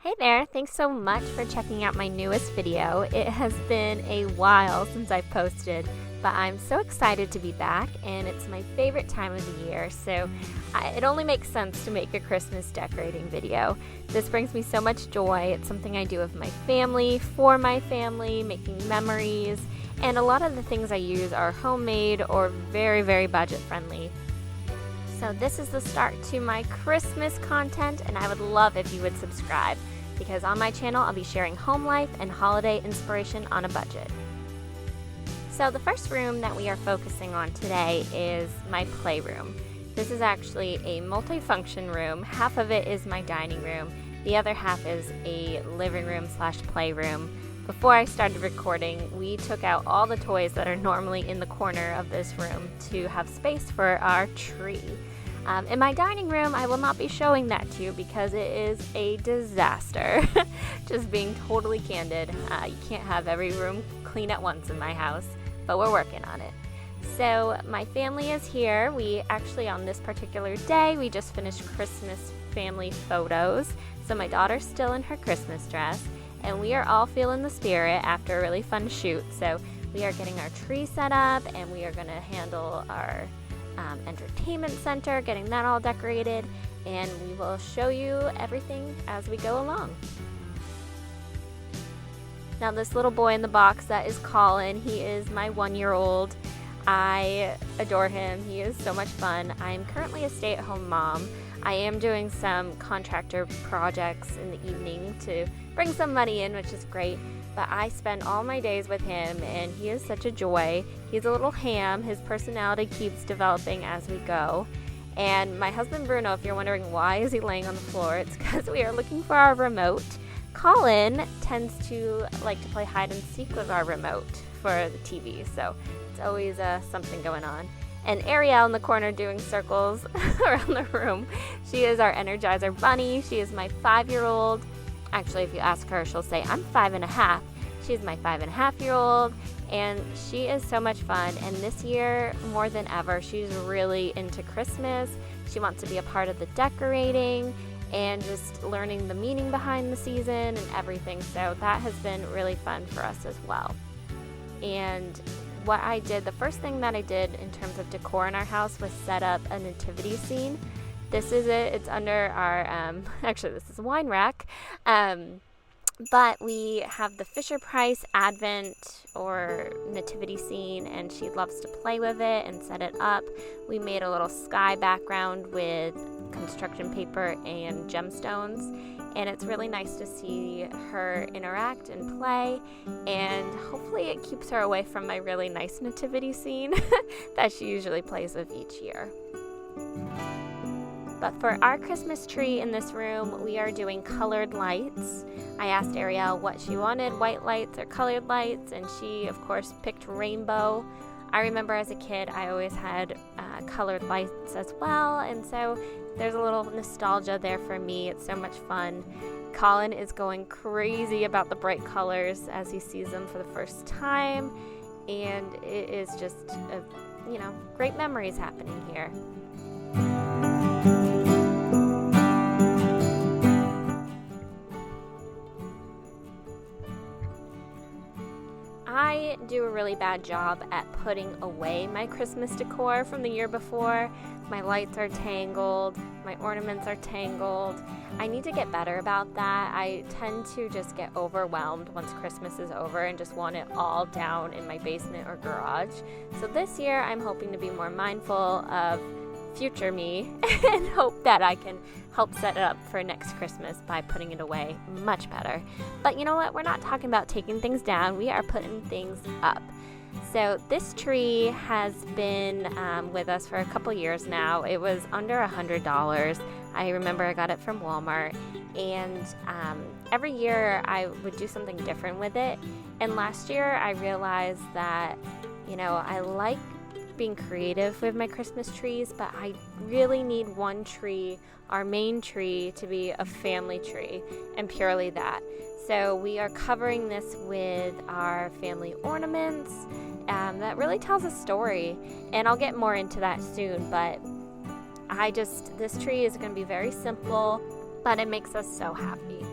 Hey there, thanks so much for checking out my newest video. It has been a while since I've posted, but I'm so excited to be back, and it's my favorite time of the year, so it only makes sense to make a Christmas decorating video. This brings me so much joy. It's something I do with my family, for my family, making memories, and a lot of the things I use are homemade or very, very budget friendly. So this is the start to my Christmas content, and I would love if you would subscribe, because on my channel I'll be sharing home life and holiday inspiration on a budget. So the first room that we are focusing on today is my playroom. This is actually a multifunction room. Half of it is my dining room. The other half is a living room / playroom. Before I started recording, we took out all the toys that are normally in the corner of this room to have space for our tree. In my dining room, I will not be showing that to you because it is a disaster. Just being totally candid. You can't have every room clean at once in my house, but we're working on it. So my family is here. We actually, on this particular day, we just finished Christmas family photos. So my daughter's still in her Christmas dress, and we are all feeling the spirit after a really fun shoot. So we are getting our tree set up, and we are going to handle our entertainment center, getting that all decorated, and we will show you everything as we go along. Now this little boy in the box, that is Colin. He is my 1-year-old. I adore him. He is so much fun. I'm currently a stay-at-home mom. I am doing some contractor projects in the evening to bring some money in, which is great, but I spend all my days with him, and he is such a joy. He's a little ham. His personality keeps developing as we go. And my husband Bruno, if you're wondering why is he laying on the floor, it's because we are looking for our remote. Colin tends to like to play hide and seek with our remote for the TV, so it's always something going on. And Arielle in the corner doing circles around the room. She is our Energizer bunny. She is my 5-year-old. Actually, if you ask her, she'll say, I'm 5.5. She's my 5.5-year-old, and she is so much fun. And this year, more than ever, she's really into Christmas. She wants to be a part of the decorating and just learning the meaning behind the season and everything. So that has been really fun for us as well. And what I did, the first thing that I did in terms of decor in our house was set up a nativity scene. This is it. It's under our, actually this is a wine rack, but we have the Fisher-Price Advent or nativity scene, and she loves to play with it and set it up. We made a little sky background with construction paper and gemstones, and it's really nice to see her interact and play, and hopefully it keeps her away from my really nice nativity scene that she usually plays with each year. But for our Christmas tree in this room, we are doing colored lights. I asked Arielle what she wanted, white lights or colored lights, and she, of course, picked rainbow. I remember as a kid, I always had colored lights as well, and so there's a little nostalgia there for me. It's so much fun. Colin is going crazy about the bright colors as he sees them for the first time, and it is just, great memories happening here. I do a really bad job at putting away my Christmas decor from the year before. My lights are tangled, my ornaments are tangled. I need to get better about that. I tend to just get overwhelmed once Christmas is over and just want it all down in my basement or garage. So this year I'm hoping to be more mindful of future me and hope that I can help set it up for next Christmas by putting it away much better. But you know what? We're not talking about taking things down. We are putting things up. So this tree has been with us for a couple years now. It was under $100. I remember I got it from Walmart, and every year I would do something different with it. And last year I realized that, I like being creative with my Christmas trees, but I really need one tree, our main tree, to be a family tree, and purely that. So we are covering this with our family ornaments that really tells a story, and I'll get more into that soon, but this tree is going to be very simple, but it makes us so happy.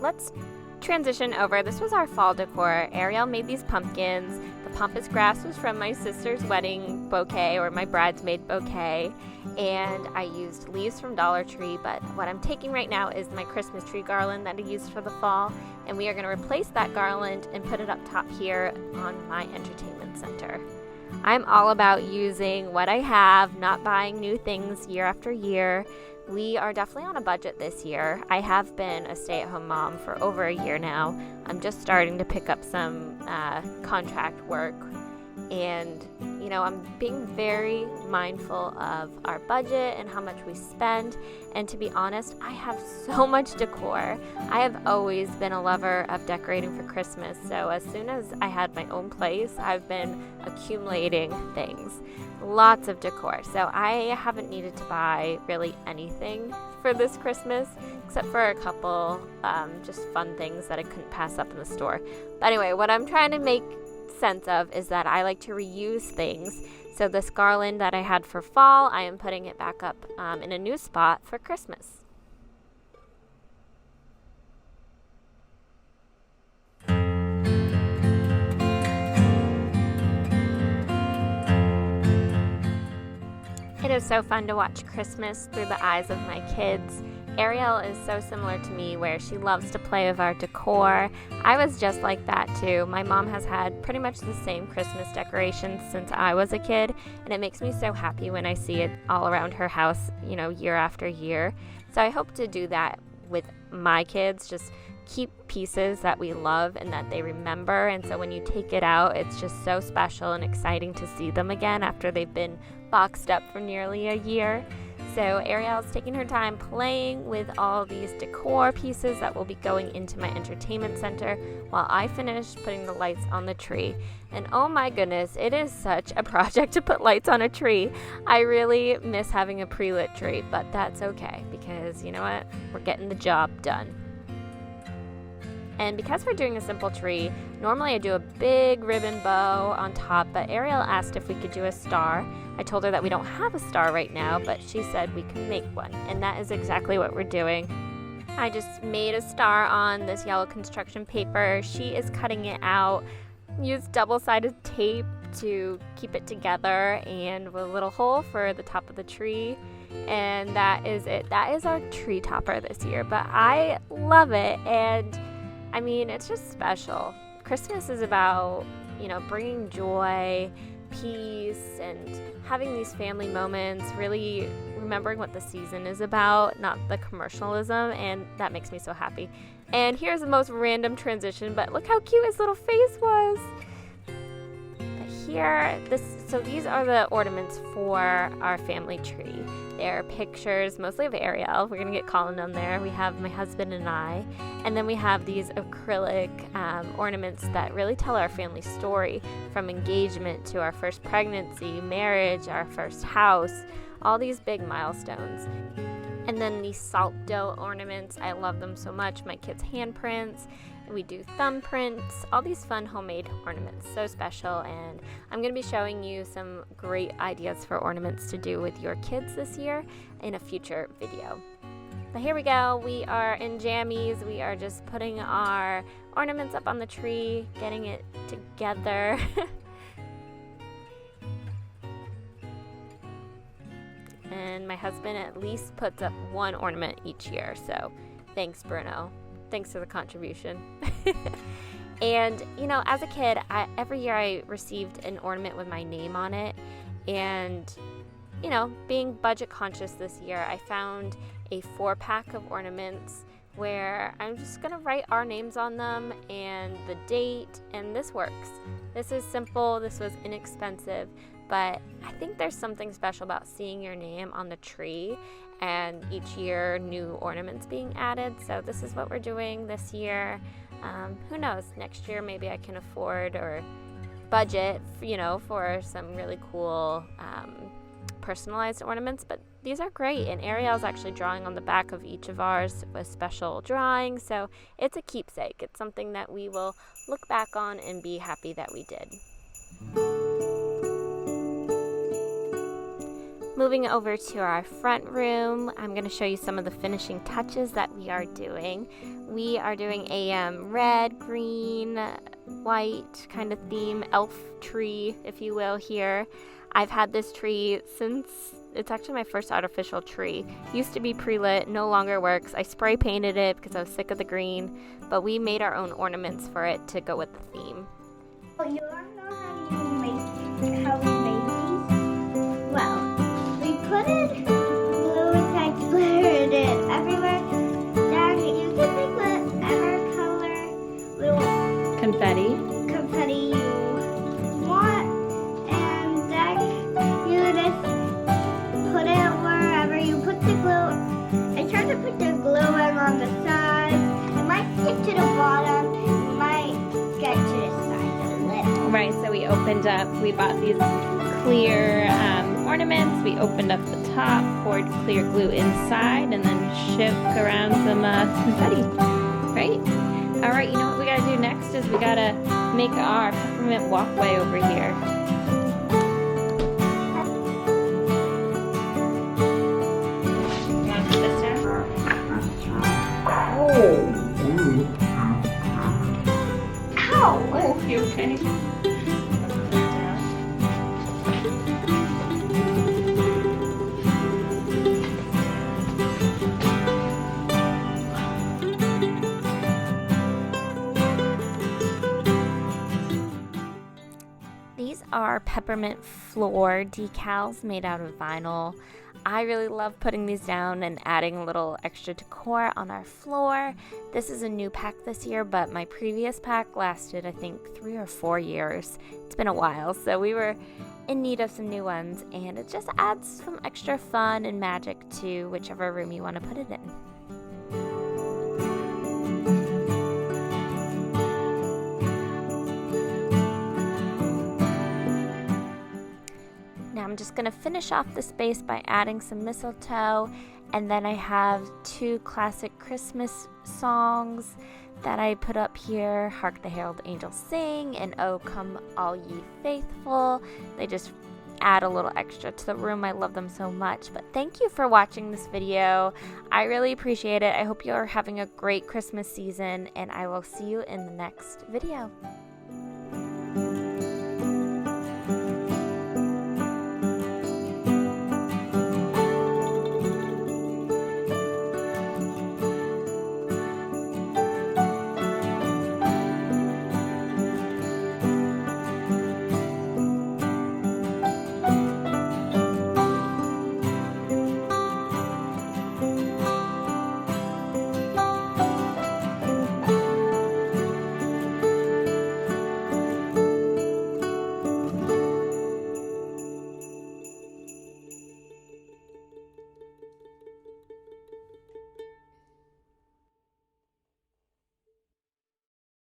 let's transition over. This was our fall decor. Arielle made these pumpkins. The pampas grass was from my sister's wedding bouquet, or my bridesmaid bouquet, and I used leaves from Dollar Tree, but what I'm taking right now is my Christmas tree garland that I used for the fall, and we are going to replace that garland and put it up top here on my entertainment center. I'm all about using what I have, not buying new things year after year. We are definitely on a budget this year. I have been a stay-at-home mom for over a year now. I'm just starting to pick up some contract work, and I'm being very mindful of our budget and how much we spend. And to be honest, I have so much decor. I have always been a lover of decorating for Christmas, so as soon as I had my own place, I've been accumulating things. Lots of decor. So I haven't needed to buy really anything for this Christmas, except for a couple just fun things that I couldn't pass up in the store. But anyway, what I'm trying to make sense of is that I like to reuse things. So this garland that I had for fall, I am putting it back up in a new spot for Christmas. It is so fun to watch Christmas through the eyes of my kids. Arielle is so similar to me, where she loves to play with our decor. I was just like that too. My mom has had pretty much the same Christmas decorations since I was a kid, and it makes me so happy when I see it all around her house, year after year. So I hope to do that with my kids, just keep pieces that we love and that they remember, and so when you take it out, it's just so special and exciting to see them again after they've been boxed up for nearly a year. So Arielle's taking her time playing with all these decor pieces that will be going into my entertainment center while I finish putting the lights on the tree. And oh my goodness, it is such a project to put lights on a tree. I really miss having a pre-lit tree, but that's okay, because you know what? We're getting the job done. And because we're doing a simple tree, normally I do a big ribbon bow on top, but Arielle asked if we could do a star. I told her that we don't have a star right now, but she said we can make one, and that is exactly what we're doing. I just made a star on this yellow construction paper. She is cutting it out, used double-sided tape to keep it together, and with a little hole for the top of the tree. And that is it. That is our tree topper this year, but I love it, and I mean, it's just special. Christmas is about, bringing joy, peace, and having these family moments, really remembering what the season is about, not the commercialism, and that makes me so happy. And here's the most random transition, but look how cute his little face was. So these are the ornaments for our family tree. They're pictures, mostly of Arielle. We're going to get Colin on there. We have my husband and I. And then we have these acrylic ornaments that really tell our family story, from engagement to our first pregnancy, marriage, our first house, all these big milestones. And then these salt dough ornaments, I love them so much. My kids' handprints. We do thumbprints, all these fun homemade ornaments, so special, and I'm going to be showing you some great ideas for ornaments to do with your kids this year in a future video. But here we go, we are in jammies, we are just putting our ornaments up on the tree, getting it together. And my husband at least puts up one ornament each year, so thanks, Bruno. Thanks for the contribution. And, as a kid, every year I received an ornament with my name on it. And, being budget conscious this year, I found a 4-pack of ornaments where I'm just going to write our names on them and the date, and this works. This is simple, this was inexpensive, but I think there's something special about seeing your name on the tree and each year new ornaments being added. So this is what we're doing this year. Who knows, next year maybe I can afford or budget, for some really cool personalized ornaments, but these are great. And Arielle's actually drawing on the back of each of ours with special drawing, so it's a keepsake. It's something that we will look back on and be happy that we did. Moving over to our front room, I'm going to show you some of the finishing touches that we are doing. We are doing a red, green, white kind of theme, elf tree, if you will, here. I've had this tree since, it's actually my first artificial tree. Used to be pre-lit, no longer works. I spray painted it because I was sick of the green, but we made our own ornaments for it to go with the theme. Well, you want to know how we made these? Well, we put it glue inside, splatter it everywhere. Then you can pick whatever color little Confetti you want, and then you just put it wherever you put the glue. I try to put the glue in on the side. It might stick to the bottom. It might get to the side a little. Right, so we opened up, we bought these clear ornaments, we opened up the top, poured clear glue inside, and then shook around some confetti. Right? Alright, you know what we gotta do next is we gotta make our peppermint walkway over here. You want to put this down? Ow! Oh, you okay? These are peppermint floor decals made out of vinyl. I really love putting these down and adding a little extra decor on our floor. This is a new pack this year, but my previous pack lasted, I think, 3 or 4 years. It's been a while, so we were in need of some new ones, and it just adds some extra fun and magic to whichever room you want to put it in. Now I'm just going to finish off the space by adding some mistletoe, and then I have 2 classic Christmas songs that I put up here, Hark the Herald Angels Sing and Oh Come All Ye Faithful. They just add a little extra to the room. I love them so much. But thank you for watching this video. I really appreciate it. I hope you are having a great Christmas season, and I will see you in the next video.